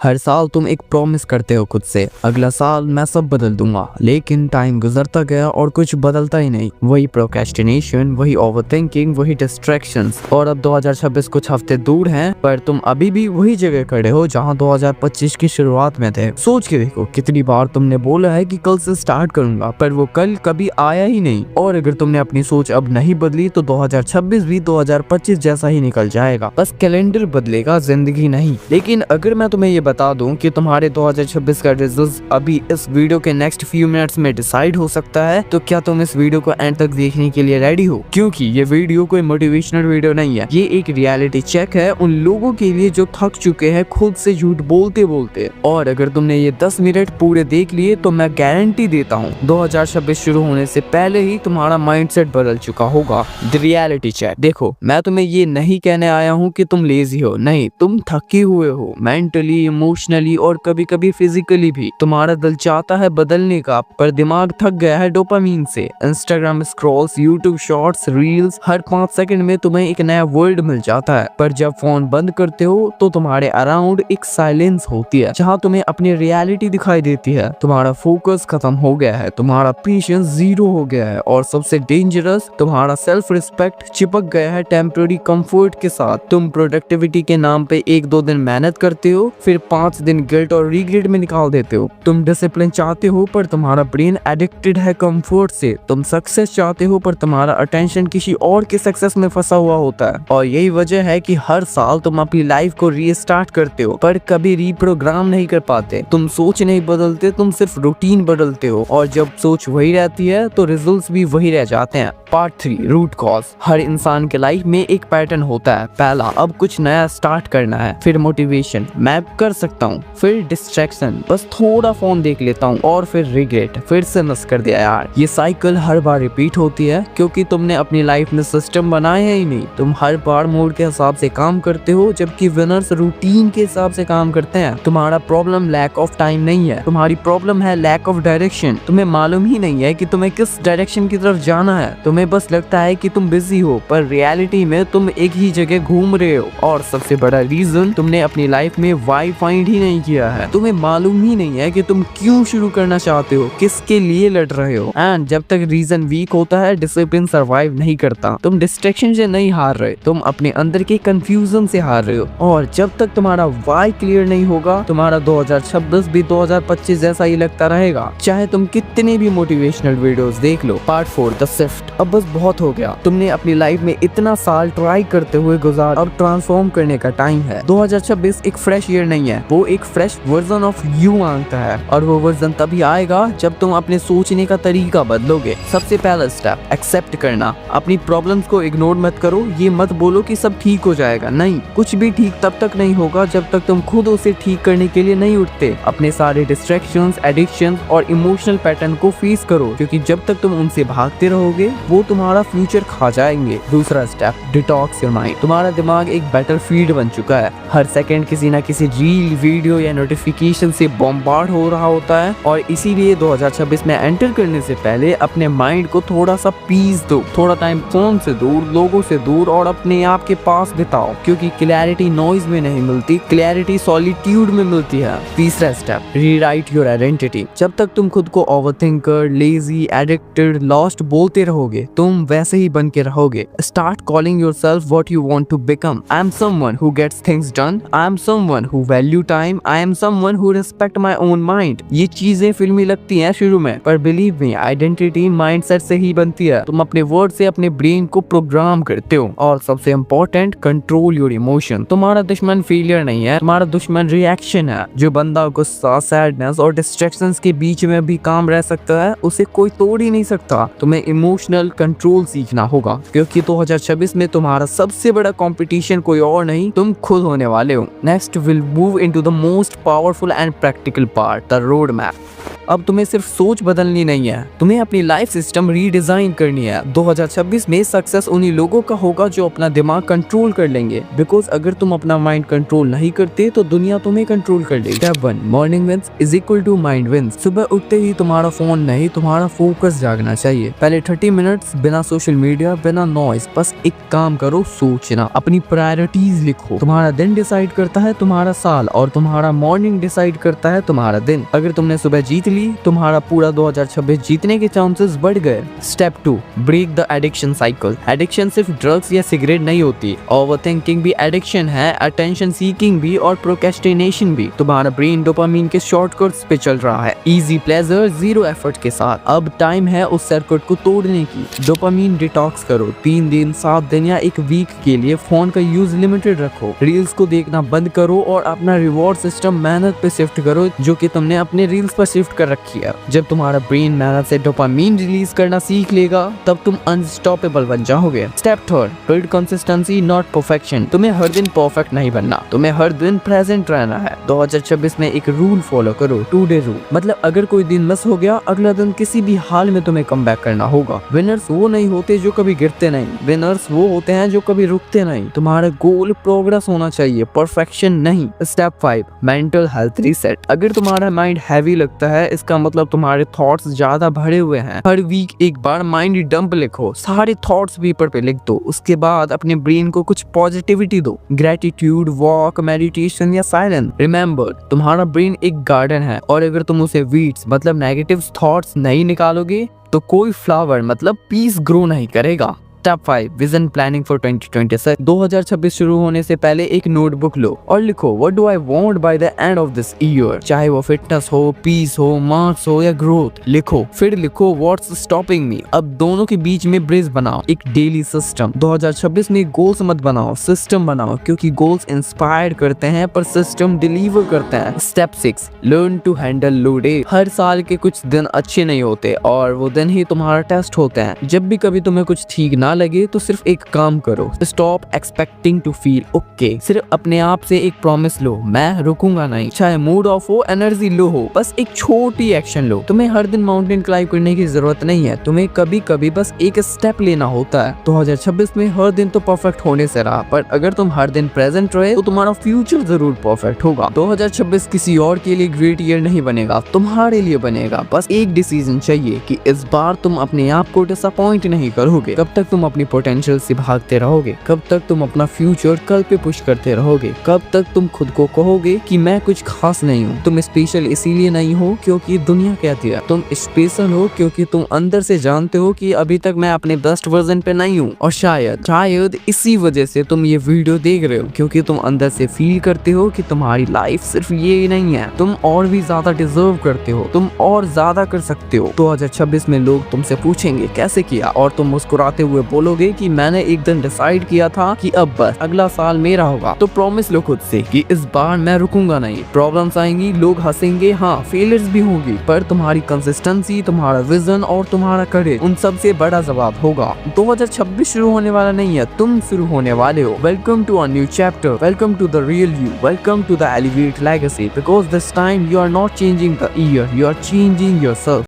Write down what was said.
हर साल तुम एक प्रॉमिस करते हो खुद से, अगला साल मैं सब बदल दूंगा, लेकिन टाइम गुजरता गया और कुछ बदलता ही नहीं। वही प्रोक्रेस्टिनेशन, वही ओवरथिंकिंग, वही डिस्ट्रैक्शंस। और अब 2026 कुछ हफ्ते दूर हैं, पर तुम अभी भी वही जगह खड़े हो जहां 2025 की शुरुआत में थे। सोच के देखो, कितनी बार तुमने बोला है कि कल से स्टार्ट करूंगा, पर वो कल कभी आया ही नहीं। और अगर तुमने अपनी सोच अब नहीं बदली तो 2026 भी 2025 जैसा ही निकल जाएगा। बस कैलेंडर बदलेगा, जिंदगी नहीं। लेकिन अगर मैं तुम्हें ये बता दूं कि तुम्हारे 2026 का रिजल्ट अभी इस वीडियो के नेक्स्ट फ्यू मिनट्स में डिसाइड हो सकता है, तो क्या तुम इस वीडियो को एंड तक देखने के लिए रेडी हो? क्योंकि ये वीडियो कोई मोटिवेशनल वीडियो नहीं है, ये एक रियलिटी चेक है उन लोगों के लिए जो थक चुके हैं खुद से झूठ बोलते बोलते। और अगर तुमने ये 10 मिनट पूरे देख लिए तो मैं गारंटी देता हूँ 2026 शुरू होने से पहले ही तुम्हारा माइंडसेट बदल चुका होगा। The reality check. देखो, मैं तुम्हें ये नहीं कहने आया हूँ कि तुम लेजी हो, नहीं, तुम थके हुए हो, मेंटली, इमोशनली और कभी कभी फिजिकली भी। तुम्हारा दिल चाहता है बदलने का, पर दिमाग थक गया है डोपामीन से। Instagram scrolls, YouTube shorts, reels, हर 5 सेकंड में तुम्हें एक नया वर्ल्ड मिल जाता है। पर जब फोन बंद करते हो तो तुम्हारे अराउंड एक साइलेंस होती है जहाँ तुम्हें अपनी रियलिटी दिखाई देती है। तुम्हारा फोकस खत्म हो गया है, तुम्हारा पेशेंस जीरो हो गया है, और सबसे डेंजरस, तुम्हारा सेल्फ रिस्पेक्ट चिपक गया है टेम्पररी कंफर्ट के साथ। तुम प्रोडक्टिविटी के नाम पे 1-2 दिन मेहनत करते हो, फिर 5 दिन गिल्ट और रिग्रेट में निकाल देते हो। तुम डिसिप्लिन चाहते हो, पर तुम्हारा ब्रेन एडिक्टेड है कंफर्ट से। तुम सक्सेस चाहते हो, पर तुम्हारा अटेंशन किसी और के सक्सेस में फंसा हुआ होता है। और यही वजह है कि हर साल तुम अपनी लाइफ को रीस्टार्ट करते हो, पर कभी रीप्रोग्राम नहीं कर पाते। तुम सोच नहीं बदलते, तुम सिर्फ रूटीन बदलते हो, और जब सोच वही रहती है तो रिजल्ट्स भी वही रह जाते हैं। Part 3, root cause. हर इंसान के लाइफ में एक पैटर्न होता है। पहला, अब कुछ नया स्टार्ट करना है, फिर मोटिवेशन, मैं कर सकता हूँ, फिर डिस्ट्रैक्शन, बस थोड़ा फोन देख लेता हूँ, और फिर रिग्रेट, फिर से मिस कर दिया यार। ये साइकिल हर बार रिपीट होती है क्योंकि तुमने अपनी लाइफ में सिस्टम बनाए है ही नहीं। तुम हर बार मूड के हिसाब से काम करते हो, जबकि विनर्स रूटीन के हिसाब से काम करते हैं। तुम्हारा प्रॉब्लम लैक ऑफ टाइम नहीं है, तुम्हारी प्रॉब्लम है लैक ऑफ डायरेक्शन। तुम्हें मालूम ही नहीं है कि तुम्हें किस डायरेक्शन की तरफ जाना है। तुम्हें बस लगता है कि तुम बिजी हो, पर रियलिटी में तुम एक ही जगह घूम रहे हो। और सबसे बड़ा रीजन, तुमने अपनी लाइफ में वाई फाइंड ही नहीं किया है। तुम्हें मालूम ही नहीं है कि तुम क्यों शुरू करना चाहते हो, किसके लिए लड़ रहे हो। एंड जब तक रीजन वीक होता है, डिसिप्लिन सर्वाइव नहीं करता। तुम डिस्ट्रैक्शन से नहीं हार रहे, तुम अपने अंदर के कंफ्यूजन से हार रहे हो। और जब तक तुम्हारा वाई क्लियर नहीं होगा, तुम्हारा 2026 भी 2025 जैसा ही लगता रहेगा, चाहे तुम कितने भी मोटिवेशनल वीडियोस देख लो। Part 4, the shift. अब बस बहुत हो गया। तुमने अपनी लाइफ में इतना साल ट्राई करते हुए गुजार, अब ट्रांसफॉर्म करने का टाइम है। 2026 एक फ्रेश ईयर नहीं है, वो एक फ्रेश वर्जन ऑफ यू मांगता है। और वो वर्जन तभी आएगा जब तुम अपने सोचने का तरीका बदलोगे। सबसे पहला स्टेप, एक्सेप्ट करना। अपनी प्रॉब्लम्स को इग्नोर मत करो। ये मत बोलो कि सब ठीक हो जाएगा, नहीं, कुछ भी ठीक तब तक नहीं होगा जब तक तुम खुद उसे ठीक करने के लिए नहीं उठते। अपने सारे डिस्ट्रैक्शंस, एडिक्शंस और इमोशनल पैटर्न को फेस करो, क्योंकि जब तक तुम उनसे भागते रहोगे वो तुम्हारा फ्यूचर खा जाएंगे। दूसरा स्टेप, डिटॉक्स योर माइंड। तुम्हारा दिमाग एक बैटलफील्ड बन चुका है। हर सेकंड किसी ना किसी रील, वीडियो या नोटिफिकेशन से बॉम्बार्ड हो रहा होता है, और इसीलिए 2026 में एंटर करने से पहले अपने माइंड को थोड़ा सा पीस दो। थोड़ा टाइम फोन से दूर, लोगों से दूर और अपने आप के पास बिताओ, क्योंकि क्लैरिटी नॉइज में नहीं मिलती, क्लैरिटी सॉलिट्यूड में मिलती है। तीसरा स्टेप, रीराइट योर आइडेंटिटी। जब तक तुम खुद को ओवरथिंकर, लेजी, एडिक्टेड, लॉस्ट बोलते रहोगे, तुम वैसे ही बन के रहोगे। Start calling yourself what you want to become. I am someone who gets things done, I am someone who value time, I am someone who respect my own mind. ये चीजें फिल्मी लगती हैं शुरू में, पर बिलीव मी, आइडेंटिटी माइंडसेट से ही बनती है। तुम अपने वर्ड से अपने ब्रेन को प्रोग्राम करते हो। और सबसे इम्पोर्टेंट, कंट्रोल योर इमोशन। तुम्हारा दुश्मन फेलियर नहीं है, तुम्हारा दुश्मन रिएक्शन है। जो बंदा गुस्सा, सैडनेस और डिस्ट्रैक्शंस के बीच में भी काम रह सकता है, उसे कोई तोड़ ही नहीं सकता। तुम्हें इमोशनल कंट्रोल सीखना होगा, क्योंकि 2026 में तुम्हारा सबसे बड़ा कंपटीशन कोई और नहीं, तुम खुद होने वाले हो। Next will move into the most powerful and practical part, the road map. अब तुम्हें सिर्फ सोच बदलनी नहीं है, तुम्हें अपनी लाइफ सिस्टम रीडिजाइन करनी है। 2026 में सक्सेस उन्हीं लोगों का होगा जो अपना दिमाग कंट्रोल कर लेंगे, बिकॉज अगर तुम अपना माइंड कंट्रोल नहीं करते तो दुनिया तुम्हें कंट्रोल कर लेगी। Step 1, morning wins is equal to mind wins. सुबह उठते ही तुम्हारा फोन नहीं, तुम्हारा फोकस जागना चाहिए। पहले 30 मिनट्स बिना सोशल मीडिया, बिना नॉइस, बस एक काम करो, सोचना, अपनी प्रायोरिटीज लिखो। तुम्हारा दिन डिसाइड करता है तुम्हारा साल, और तुम्हारा मॉर्निंग डिसाइड करता है तुम्हारा दिन। अगर तुमने सुबह जीत ली, तुम्हारा पूरा 2026 जीतने के चांसेस बढ़ गए। Step 2, break the addiction cycle. Addiction सिर्फ ड्रग्स या सिगरेट नहीं होती, ओवरथिंकिंग भी एडिक्शन है, अटेंशन सीकिंग भी, और प्रोक्रेस्टिनेशन भी। तुम्हारा ब्रेन डोपामिन के शॉर्टकट्स पे चल रहा है, इजी प्लेजर, जीरो एफर्ट के साथ। अब टाइम है उस सर्किट को तोड़ने की। डोपामिन डिटॉक्स करो, 3 दिन, 7 दिन या एक वीक के लिए फोन का यूज लिमिटेड रखो। रील्स को देखना बंद करो और अपना रिवॉर्ड सिस्टम मेहनत पे शिफ्ट करो, जो कि तुमने अपने रील्स पर शिफ्ट कर रखी है। जब तुम्हारा ब्रेन मेहनत से डोपामिन रिलीज करना सीख लेगा, तब तुम अनस्टॉपेबल बन जाओगे। Step 3, build consistency not perfection. तुम्हें हर दिन परफेक्ट नहीं बनना, तुम्हें हर दिन प्रेजेंट रहना है। 2026 में एक रूल फॉलो करो, 2 डे रूल। मतलब अगर कोई दिन मिस हो गया, अगला दिन किसी भी हाल में तुम्हें कम बैक करना होगा। विनर्स वो नहीं होते जो कभी गिरते नहीं, विनर्स वो होते हैं जो कभी रुकते नहीं। तुम्हारा गोल प्रोग्रेस होना चाहिए, परफेक्शन नहीं। Step 5, mental health reset. अगर तुम्हारा माइंड हैवी लगता है, इसका मतलब तुम्हारे थॉट्स ज्यादा भरे हुए हैं। हर वीक एक बार माइंड डंप लिखो, सारे थॉट्स पेपर पे लिख दो। उसके बाद अपने ब्रेन को कुछ पॉजिटिविटी दो, ग्रेटिट्यूड, वॉक, मेडिटेशन या साइलेंस। रिमेंबर, तुम्हारा ब्रेन एक गार्डन है, और अगर तुम उसे वीड्स मतलब नेगेटिव थॉट्स नहीं निकालोगे, तो कोई फ्लावर मतलब पीस ग्रो नहीं करेगा। Step 5, vision planning for 2026। 2026 शुरू होने से पहले एक नोटबुक लो और लिखो, what do I want by the end of this year. चाहे वो फिटनेस हो, पीस हो, मार्क्स हो या ग्रोथ। लिखो, फिर लिखो व्हाट्स स्टॉपिंग मी। अब दोनों के बीच में ब्रिज बनाओ, एक डेली सिस्टम। 2026 में गोल्स मत बनाओ, सिस्टम बनाओ, क्योंकि गोल्स इंस्पायर करते हैं पर सिस्टम डिलीवर करते हैं। Step 6, learn to handle low day. हर साल के कुछ दिन अच्छे नहीं होते, और वो दिन ही तुम्हारा टेस्ट होते हैं। जब भी कभी तुम्हें कुछ ठीक ना लगे, तो सिर्फ एक काम करो, stop expecting to feel okay. सिर्फ अपने आप से एक प्रॉमिस लो, मैं रुकूंगा नहीं। चाहे मूड ऑफ हो, एनर्जी लो हो, बस एक छोटी एक्शन लो। तुम्हें हर दिन माउंटेन क्लाइंब करने की जरूरत नहीं है, तुम्हें कभी कभी बस एक स्टेप लेना होता है। 2026 में हर दिन तो परफेक्ट होने से रहा, पर अगर तुम हर दिन प्रेजेंट रहे, तो तुम्हारा फ्यूचर जरूर परफेक्ट होगा। 2026 किसी और के लिए ग्रेट ईयर नहीं बनेगा, तुम्हारे लिए बनेगा। बस एक डिसीजन चाहिए कि इस बार तुम अपने आप को डिसअपॉइंट नहीं करोगे। कब तक तुम अपनी पोटेंशियल से भागते रहोगे? कब तक तुम अपना फ्यूचर कल पे पुश करते रहोगे? कब तक तुम खुद को कहोगे कि मैं कुछ खास नहीं हूँ? तुम स्पेशल इसीलिए नहीं हो क्योंकि दुनिया कहती है, तुम स्पेशल हो क्योंकि तुम अंदर से जानते हो कि अभी तक मैं अपने बेस्ट वर्जन पे नहीं हूँ। और शायद इसी वजह से तुम ये वीडियो देख रहे हो, क्योंकि तुम अंदर से फील करते हो कि तुम्हारी लाइफ सिर्फ ये नहीं है, तुम और भी ज्यादा डिजर्व करते हो, तुम और ज्यादा कर सकते हो। 2026 में लोग तुमसे पूछेंगे कैसे किया, और तुम मुस्कुराते हुए बोलोगे कि मैंने एक दिन डिसाइड किया था कि अब बस अगला साल मेरा होगा। तो प्रॉमिस लो खुद से कि इस बार मैं रुकूंगा नहीं। प्रॉब्लम्स आएंगी, लोग हंसेंगे, हाँ फेलियर्स भी होंगी, पर तुम्हारी कंसिस्टेंसी, तुम्हारा विजन और तुम्हारा करेज उन सब से बड़ा जवाब होगा। 2026 शुरू होने वाला नहीं है, तुम शुरू होने वाले हो। Welcome to a new chapter, welcome to the real you, welcome to the elevate legacy, because this time you are not changing the year, you are changing yourself.